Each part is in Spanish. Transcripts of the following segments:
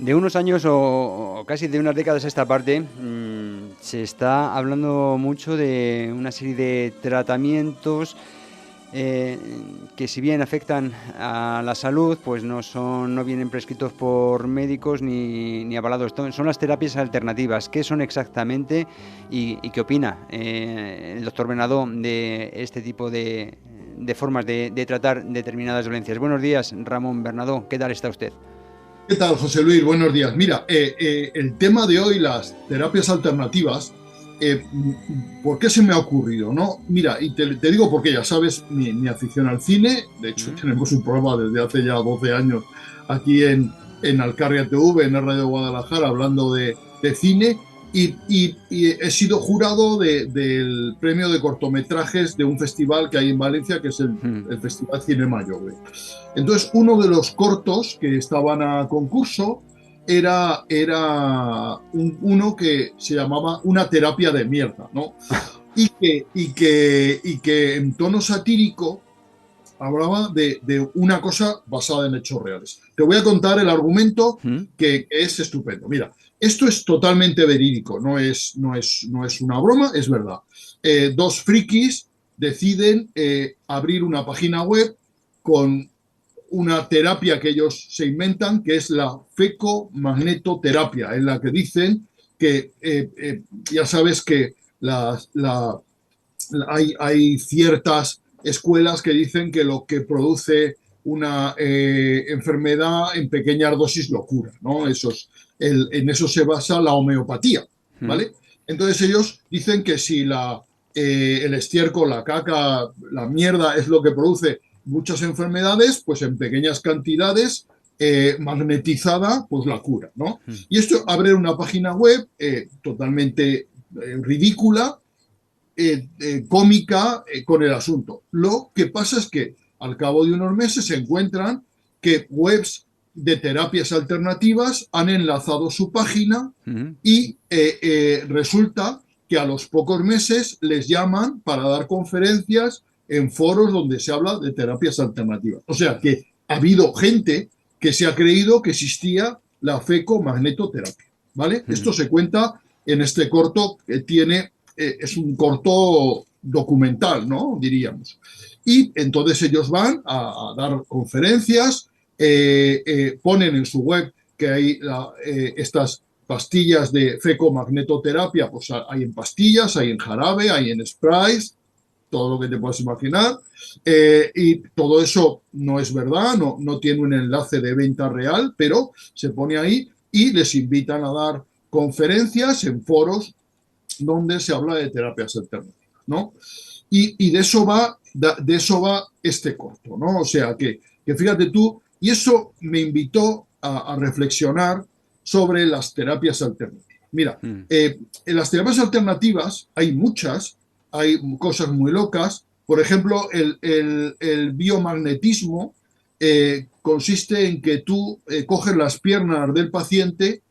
De unos años o casi de unas décadas a esta parte, se está hablando mucho de una serie de tratamientos eh, que si bien afectan a la salud, pues no vienen prescritos por médicos ni avalados. Son las terapias alternativas. ¿Qué son exactamente y qué opina el doctor Bernadó de este tipo de formas de tratar determinadas dolencias? Buenos días, Ramón Bernadó. ¿Qué tal está usted? ¿Qué tal, José Luis? Buenos días. Mira, el tema de hoy, las terapias alternativas, ¿por qué se me ha ocurrido? ¿No? Mira, y te digo porque ya sabes mi afición al cine. De hecho, ¿Mm? tenemos un programa desde hace ya 12 años aquí en Alcarria TV, en el Radio Guadalajara, hablando de cine. Y he sido jurado del premio de cortometrajes de un festival que hay en Valencia, que es ¿Mm? el Festival Cine Mayo. Entonces, uno de los cortos que estaban a concurso era uno que se llamaba Una terapia de mierda, ¿no? Y que en tono satírico hablaba de una cosa basada en hechos reales. Te voy a contar el argumento ¿Mm? que es estupendo. Mira, esto es totalmente verídico, no es una broma, es verdad. Dos frikis deciden abrir una página web con una terapia que ellos se inventan, que es la fecomagnetoterapia, en la que dicen que ya sabes que hay ciertas escuelas que dicen que lo que produce una enfermedad en pequeñas dosis lo cura, ¿no? En eso se basa la homeopatía, ¿Mm? ¿vale? Entonces ellos dicen que si el estiércol, la caca, la mierda es lo que produce muchas enfermedades, pues en pequeñas cantidades, magnetizada, pues la cura, ¿no? ¿Mm? Y esto abre una página web totalmente ridícula, cómica con el asunto. Lo que pasa es que al cabo de unos meses se encuentran que webs de terapias alternativas han enlazado su página ¿Mm? y resulta que a los pocos meses les llaman para dar conferencias en foros donde se habla de terapias alternativas. O sea que ha habido gente que se ha creído que existía la fecomagnetoterapia, ¿vale? ¿Mm? Esto se cuenta en este corto que es un corto documental, ¿no? Diríamos. Y entonces ellos van a dar conferencias, ponen en su web que hay estas pastillas de fecomagnetoterapia, pues hay en pastillas, hay en jarabe, hay en sprays, todo lo que te puedas imaginar. Y todo eso no es verdad, no tiene un enlace de venta real, pero se pone ahí y les invitan a dar conferencias en foros donde se habla de terapias alternativas, ¿no? Y de eso va este corto, ¿no? O sea, que fíjate tú, y eso me invitó a reflexionar sobre las terapias alternativas. Mira, ¿Mm? en las terapias alternativas hay muchas, hay cosas muy locas. Por ejemplo, el biomagnetismo consiste en que tú coges las piernas del paciente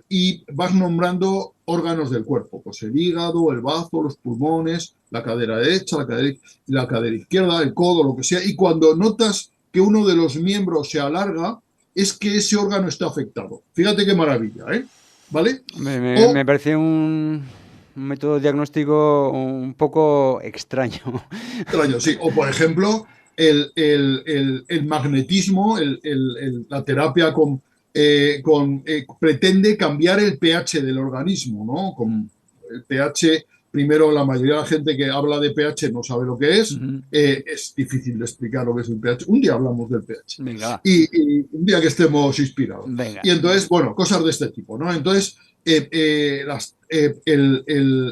y vas nombrando órganos del cuerpo, pues el hígado, el bazo, los pulmones, la cadera derecha, la cadera izquierda, el codo, lo que sea, y cuando notas que uno de los miembros se alarga, es que ese órgano está afectado. Fíjate qué maravilla, ¿eh? ¿Vale? Me O, parece un método diagnóstico un poco extraño. extraño, sí, o por ejemplo, el magnetismo, la terapia pretende cambiar el pH del organismo, ¿no? Con el pH, primero la mayoría de la gente que habla de pH no sabe lo que es difícil de explicar lo que es el pH. Un día hablamos del pH. Venga, va. Y un día que estemos inspirados. Venga. Y entonces, bueno, cosas de este tipo, ¿no? Entonces,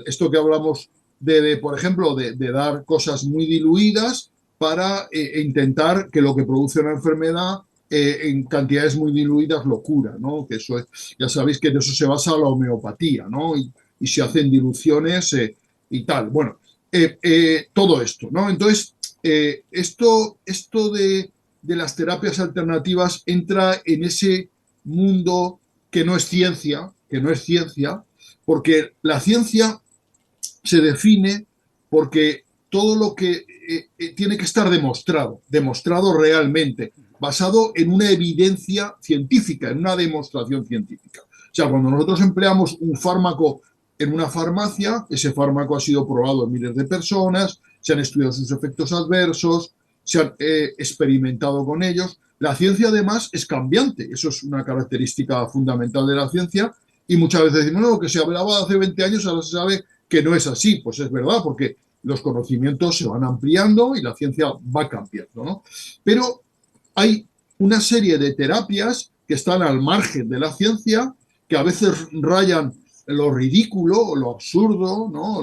esto que hablamos por ejemplo, de dar cosas muy diluidas para intentar que lo que produce una enfermedad en cantidades muy diluidas lo cura, ¿no? Que eso es, ya sabéis que de eso se basa la homeopatía, ¿no? Y se hacen diluciones y tal. Bueno, todo esto, ¿no? Entonces, esto de las terapias alternativas entra en ese mundo que no es ciencia, porque la ciencia se define porque todo lo que tiene que estar demostrado realmente. basado en una evidencia científica, en una demostración científica. O sea, cuando nosotros empleamos un fármaco en una farmacia, ese fármaco ha sido probado en miles de personas, se han estudiado sus efectos adversos, se han experimentado con ellos. La ciencia, además, es cambiante. Eso es una característica fundamental de la ciencia. Y muchas veces decimos, no, que se hablaba hace 20 años, ahora se sabe que no es así. Pues es verdad, porque los conocimientos se van ampliando y la ciencia va cambiando, ¿no? Pero hay una serie de terapias que están al margen de la ciencia, que a veces rayan lo ridículo o lo absurdo, ¿no?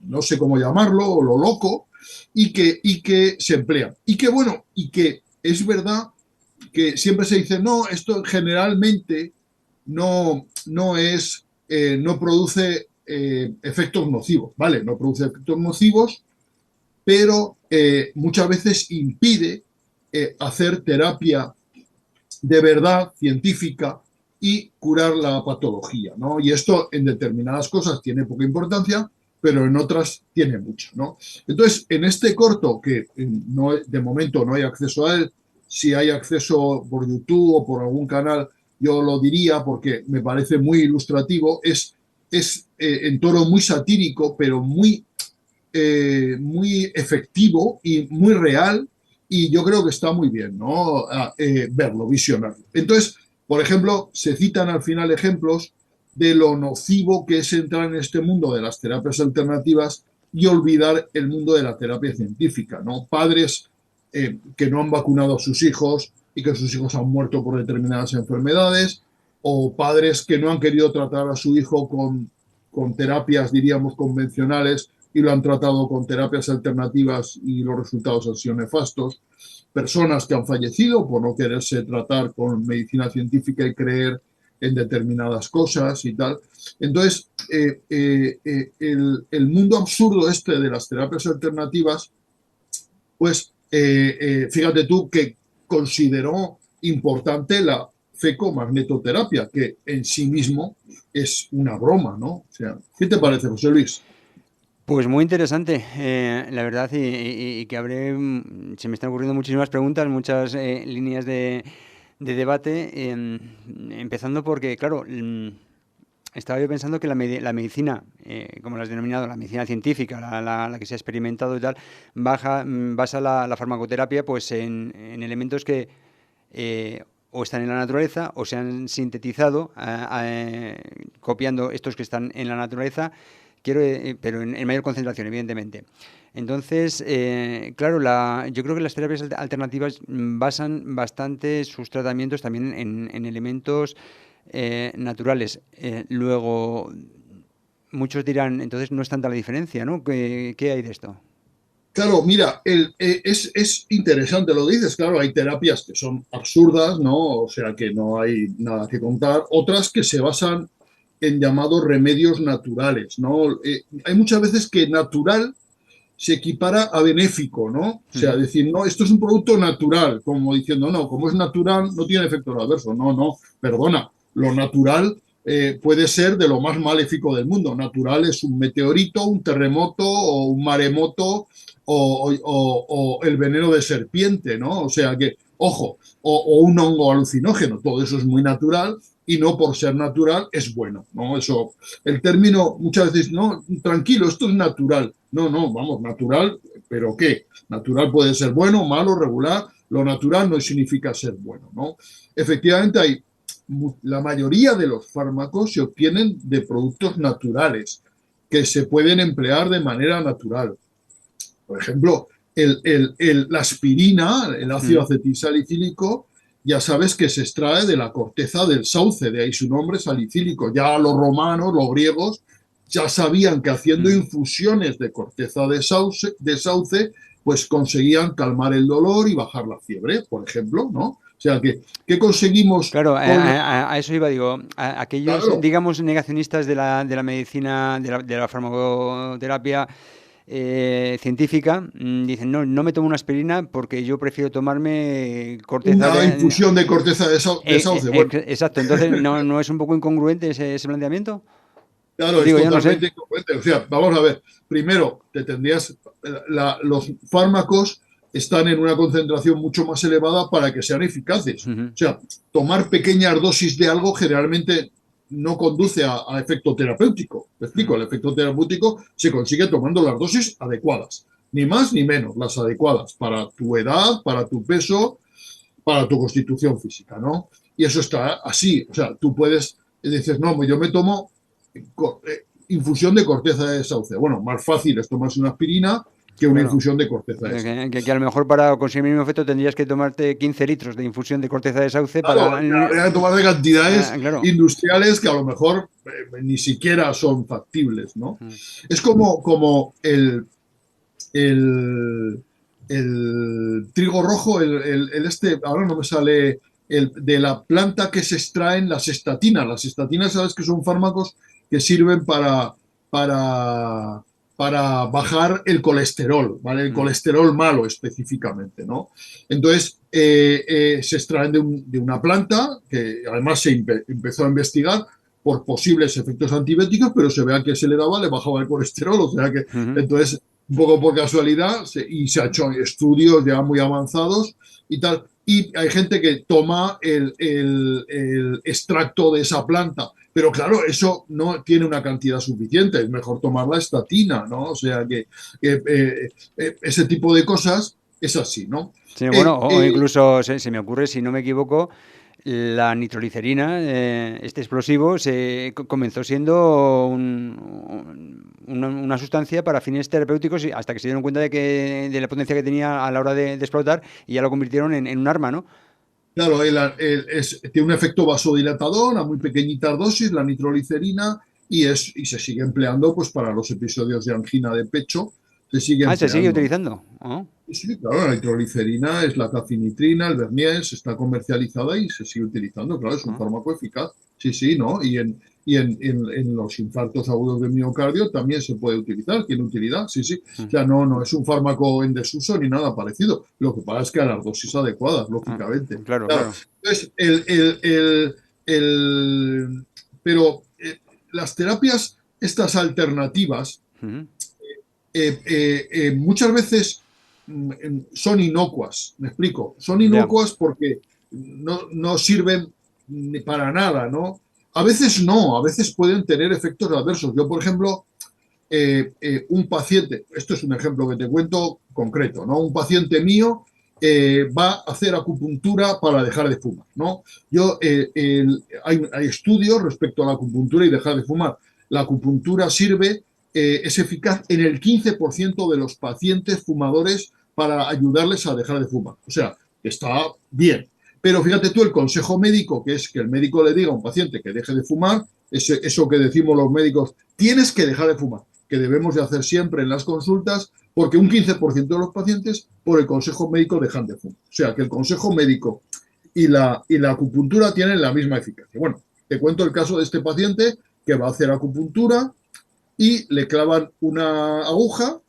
No sé cómo llamarlo, o lo loco, y que se emplean. Y que, bueno, y que es verdad que siempre se dice, no, esto generalmente no produce efectos nocivos, ¿vale? No produce efectos nocivos, pero muchas veces impide hacer terapia de verdad científica y curar la patología, ¿no? Y esto en determinadas cosas tiene poca importancia, pero en otras tiene mucha, ¿no? Entonces, en este corto, que no, de momento no hay acceso a él, si hay acceso por YouTube o por algún canal, yo lo diría porque me parece muy ilustrativo, es en tono muy satírico, pero muy efectivo y muy real, y yo creo que está muy bien, ¿no? Verlo, visionarlo. Entonces, por ejemplo, se citan al final ejemplos de lo nocivo que es entrar en este mundo de las terapias alternativas y olvidar el mundo de la terapia científica, ¿no? Padres que no han vacunado a sus hijos y que sus hijos han muerto por determinadas enfermedades, o padres que no han querido tratar a su hijo con terapias, diríamos, convencionales y lo han tratado con terapias alternativas y los resultados han sido nefastos. Personas que han fallecido por no quererse tratar con medicina científica y creer en determinadas cosas y tal. Entonces, el mundo absurdo este de las terapias alternativas, pues fíjate tú que consideró importante la fecomagnetoterapia, que en sí mismo es una broma, ¿no? O sea, ¿qué te parece, José Luis? Pues muy interesante, la verdad, y que se me están ocurriendo muchísimas preguntas, muchas líneas de debate, empezando porque, claro, estaba yo pensando que la medicina, como la has denominado, la medicina científica, la que se ha experimentado y tal, basa la farmacoterapia pues en elementos que o están en la naturaleza o se han sintetizado copiando estos que están en la naturaleza, pero en mayor concentración, evidentemente. Entonces, claro, yo creo que las terapias alternativas basan bastante sus tratamientos también en elementos naturales. Luego, muchos dirán, entonces no es tanta la diferencia, ¿no? ¿Qué hay de esto? Claro, mira, es interesante lo que dices. Claro, hay terapias que son absurdas, ¿no? O sea, que no hay nada que contar. Otras que se basan en llamados remedios naturales, ¿no? Hay muchas veces que natural se equipara a benéfico, ¿no? O sea, Ujú. decir, no, esto es un producto natural, como diciendo, no, como es natural, no tiene efectos adversos. No, no, perdona. Lo natural puede ser de lo más maléfico del mundo. Natural es un meteorito, un terremoto o un maremoto o el veneno de serpiente, ¿no? O sea que, ojo, o un hongo alucinógeno, todo eso es muy natural y no por ser natural es bueno, ¿no? Eso, el término muchas veces, no, tranquilo, esto es natural. No, no, vamos, natural, pero ¿qué? Natural puede ser bueno, malo, regular. Lo natural no significa ser bueno, ¿no? Efectivamente, la mayoría de los fármacos se obtienen de productos naturales que se pueden emplear de manera natural. Por ejemplo, la aspirina, el ácido Mm. acetilsalicílico, ya sabes que se extrae de la corteza del sauce, de ahí su nombre salicílico. Ya los romanos, los griegos, ya sabían que haciendo Mm. infusiones de corteza de sauce, pues conseguían calmar el dolor y bajar la fiebre, por ejemplo, ¿no? O sea, ¿qué conseguimos Claro, con la... a eso iba, digo, aquellos, Claro, digamos, negacionistas de la medicina, de la farmacoterapia científica, dicen, no, no me tomo una aspirina porque yo prefiero tomarme corteza una de... infusión de corteza de sauce. Bueno, Exacto, entonces, ¿no es un poco incongruente ese planteamiento? claro, es Digo, yo no sé. totalmente incoherente. O sea, vamos a ver, primero, te tendrías los fármacos están en una concentración mucho más elevada para que sean eficaces. Ujú. O sea, tomar pequeñas dosis de algo generalmente no conduce a efecto terapéutico. ¿Me explico? Ujú. El efecto terapéutico se consigue tomando las dosis adecuadas, ni más ni menos, las adecuadas para tu edad, para tu peso, para tu constitución física, ¿no? Y eso está así. O sea, tú puedes decir, no, pues yo me tomo infusión de corteza de sauce. Bueno, más fácil es tomarse una aspirina que una Claro. infusión de corteza de sauce. Que a lo mejor para conseguir el mismo efecto tendrías que tomarte 15 litros de infusión de corteza de sauce Claro, para... habría que tomar de cantidades Claro. industriales que a lo mejor ni siquiera son factibles, ¿no? Mm. Es como el, el trigo rojo, ahora no me sale, de la planta que se extraen las estatinas. Las estatinas, sabes que son fármacos que sirven para, para bajar el colesterol, ¿vale? El Mm. colesterol malo específicamente, ¿no? Entonces, se extraen de una planta que además empezó a investigar por posibles efectos antibióticos, pero se vea que se le daba, le bajaba el colesterol, o sea que Ujú. entonces un poco por casualidad, y se ha hecho estudios ya muy avanzados y tal. Y hay gente que toma el extracto de esa planta, pero claro, eso no tiene una cantidad suficiente, es mejor tomar la estatina, ¿no? O sea que ese tipo de cosas es así, ¿no? Sí, bueno, Eh, o eh, incluso se me ocurre, si no me equivoco, la nitroglicerina, este explosivo, comenzó siendo una sustancia para fines terapéuticos hasta que se dieron cuenta de la potencia que tenía a la hora de explotar y ya lo convirtieron en un arma, ¿no? claro, tiene un efecto vasodilatador a muy pequeñitas dosis, la nitroglicerina, y se sigue empleando pues, para los episodios de angina de pecho, se sigue Ah, se sigue empleando, ¿no? utilizando. Oh. Sí, claro, la nitroglicerina es la cafinitrina, el Verniers, está comercializada y se sigue utilizando, claro, es un Oh. fármaco eficaz. Sí, sí, ¿no? Y en los infartos agudos de miocardio también se puede utilizar, tiene utilidad, sí, sí. O Mm. sea, no es un fármaco en desuso ni nada parecido. Lo que pasa es que a las dosis adecuadas, Ah, lógicamente. claro, Claro, claro. entonces, pero las terapias, estas alternativas, Ujú. muchas veces son inocuas, me explico, son Ya. inocuas porque no sirven para nada, ¿no? A veces no, a veces pueden tener efectos adversos. Yo, por ejemplo, un paciente, esto es un ejemplo que te cuento concreto, ¿no? Un paciente mío va a hacer acupuntura para dejar de fumar, ¿no? Hay estudios respecto a la acupuntura y dejar de fumar. La acupuntura es eficaz en el 15% de los pacientes fumadores para ayudarles a dejar de fumar. O sea, está bien. Pero fíjate tú, el consejo médico, que es que el médico le diga a un paciente que deje de fumar, eso que decimos los médicos, tienes que dejar de fumar, que debemos de hacer siempre en las consultas, porque un 15% de los pacientes por el consejo médico dejan de fumar. O sea, que el consejo médico y la acupuntura tienen la misma eficacia. Bueno, te cuento el caso de este paciente que va a hacer acupuntura y le clavan una aguja,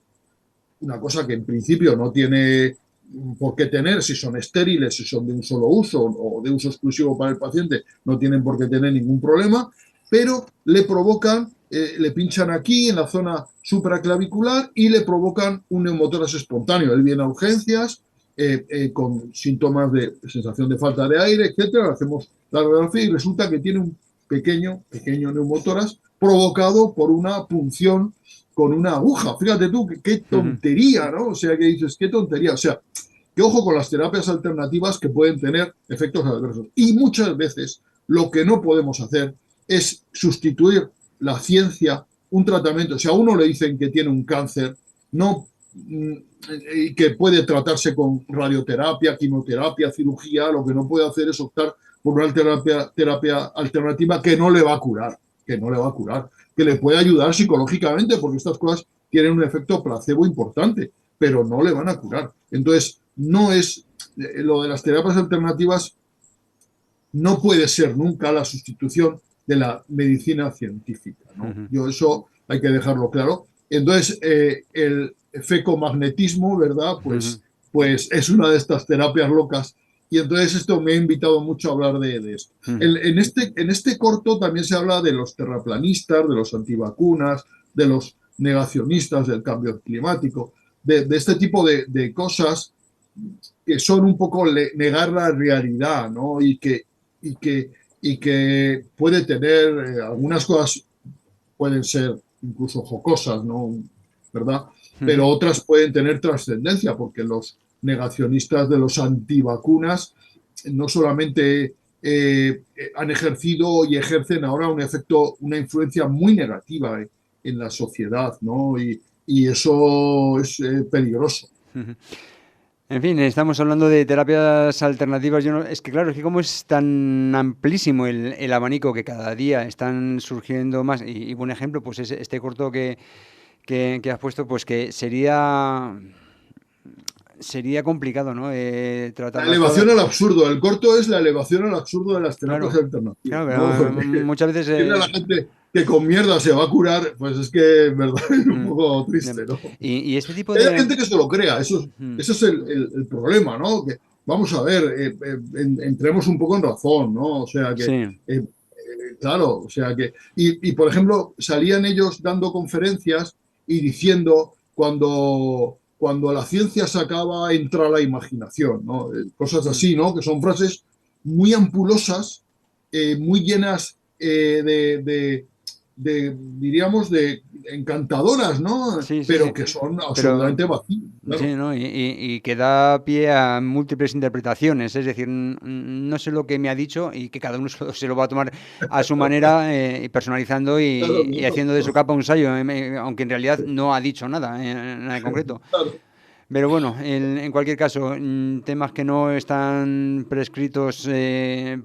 una cosa que en principio no tiene por qué tener, si son estériles, si son de un solo uso o de uso exclusivo para el paciente, no tienen por qué tener ningún problema, pero le provocan, le pinchan aquí en la zona supraclavicular y le provocan un neumotórax espontáneo. Él viene a urgencias con síntomas de sensación de falta de aire, etcétera. Le hacemos la radiografía y resulta que tiene un pequeño neumotórax provocado por una punción con una aguja. Fíjate tú, qué Ujú. tontería, ¿no? O sea, que dices, qué tontería. O sea, que ojo con las terapias alternativas que pueden tener efectos adversos. Y muchas veces lo que no podemos hacer es sustituir la ciencia, un tratamiento. Si a uno le dicen que tiene un cáncer, no y que puede tratarse con radioterapia, quimioterapia, cirugía, lo que no puede hacer es optar por una terapia alternativa que no le va a curar, que no le va a curar, que le puede ayudar psicológicamente, porque estas cosas tienen un efecto placebo importante, pero no le van a curar. Entonces, no es lo de las terapias alternativas, no puede ser nunca la sustitución de la medicina científica, ¿no? Ujú. Yo eso hay que dejarlo claro. Entonces, el fecomagnetismo, ¿verdad? Ujú. Pues es una de estas terapias locas. Y entonces esto me ha invitado mucho a hablar de esto. Ujú. En este corto también se habla de los terraplanistas, de los antivacunas, de los negacionistas del cambio climático, de este tipo de cosas que son un poco negar la realidad, ¿no? Y que, y que puede tener algunas cosas pueden ser incluso jocosas, ¿no? ¿Verdad? Pero otras pueden tener trascendencia, porque los negacionistas de los antivacunas no solamente han ejercido y ejercen ahora un efecto, una influencia muy negativa en la sociedad, ¿no? Y eso es peligroso. En fin, estamos hablando de terapias alternativas. Es que claro, es que como es tan amplísimo el abanico que cada día están surgiendo más, y buen ejemplo, pues es este corto que has puesto, pues que sería complicado, ¿no? La Tratarlas todas. elevación al absurdo. El corto es la elevación al absurdo de las terapias Claro, alternativas, claro, ¿no? pero Porque muchas veces. decirle a la gente que con mierda se va a curar, pues es que, en verdad, es un Mm, poco mm, triste, ¿no? y este tipo Hay de. gente que se lo crea, Mm, ese es el problema, ¿no? Que, vamos a ver, entremos un poco en razón, ¿no? O sea que, sí, claro, o sea que, por ejemplo, salían ellos dando conferencias y diciendo cuando la ciencia se acaba, entra la imaginación, ¿no? Cosas mm, así, ¿no? Que son frases muy ampulosas, muy llenas diríamos, de encantadoras, ¿no? sí, sí, Pero sí. que son Pero absolutamente vacías, sí, claro. ¿no? Y que da pie a múltiples interpretaciones, es decir, no sé lo que me ha dicho y que cada uno se lo va a tomar a su manera, y personalizando Claro, y haciendo de su capa un sayo, aunque en realidad no ha dicho nada, nada en concreto. claro, Pero bueno, en cualquier caso, temas que no están prescritos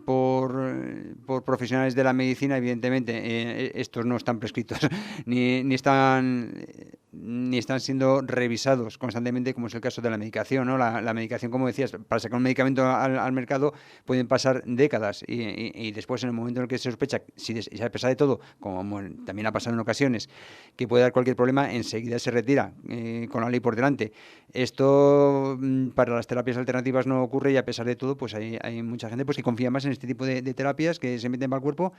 por profesionales de la medicina, evidentemente, estos no están prescritos ni están siendo revisados constantemente, como es el caso de la medicación, ¿no? La medicación, como decías, para sacar un medicamento al mercado pueden pasar décadas y después, en el momento en el que se sospecha, si a pesar de todo, como también ha pasado en ocasiones, que puede dar cualquier problema, enseguida se retira con la ley por delante. Esto para las terapias alternativas no ocurre y a pesar de todo, pues hay mucha gente pues que confía más en este tipo de terapias que se meten para el cuerpo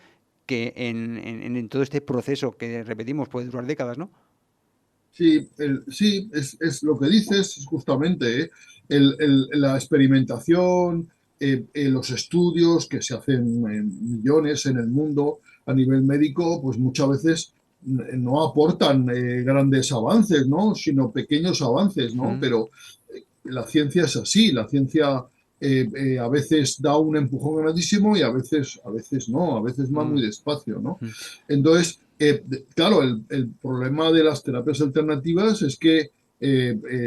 que en todo este proceso que, repetimos, puede durar décadas, ¿no? sí, sí es lo que dices, es justamente la experimentación, los estudios que se hacen en millones en el mundo a nivel médico, pues muchas veces no aportan grandes avances, ¿no? Sino pequeños avances, ¿no? Mm, Pero la ciencia es así, la ciencia a veces da un empujón grandísimo y a veces no, a veces va mm, muy despacio, ¿no? mm, Entonces, claro, el problema de las terapias alternativas es que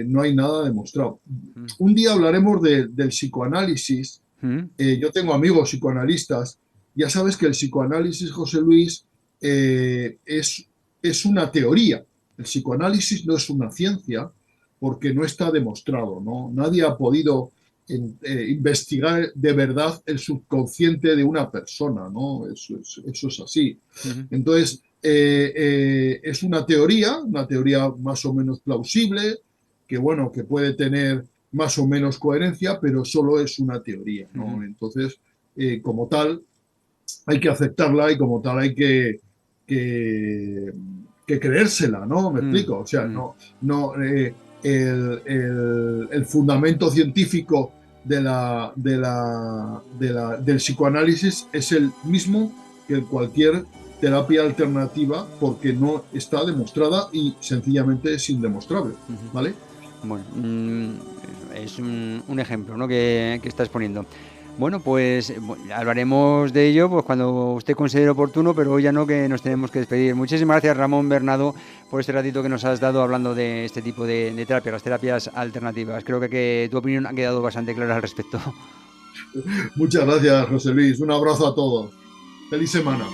no hay nada demostrado. mm, Un día hablaremos del psicoanálisis. mm, Yo tengo amigos psicoanalistas. Ya sabes que el psicoanálisis, José Luis, es una teoría. El psicoanálisis no es una ciencia porque no está demostrado, ¿no? Nadie ha podido investigar de verdad el subconsciente de una persona, ¿no? Eso es así. mm, Entonces, es una teoría más o menos plausible, que bueno, que puede tener más o menos coherencia, pero solo es una teoría, mm, ¿no? Entonces, como tal, hay que aceptarla y como tal hay que, que creérsela, ¿no? Me mm, explico. O sea, mm, el fundamento científico del psicoanálisis es el mismo que cualquier terapia alternativa porque no está demostrada y sencillamente es indemostrable, mm. ¿vale? Bueno, es un ejemplo, ¿no? que estás poniendo. Bueno, pues hablaremos de ello pues cuando usted considere oportuno, pero hoy ya no, que nos tenemos que despedir. Muchísimas gracias, Ramón Bernado, por este ratito que nos has dado hablando de este tipo de terapias, las terapias alternativas. Creo que tu opinión ha quedado bastante clara al respecto. Muchas gracias, José Luis. Un abrazo a todos. Feliz semana.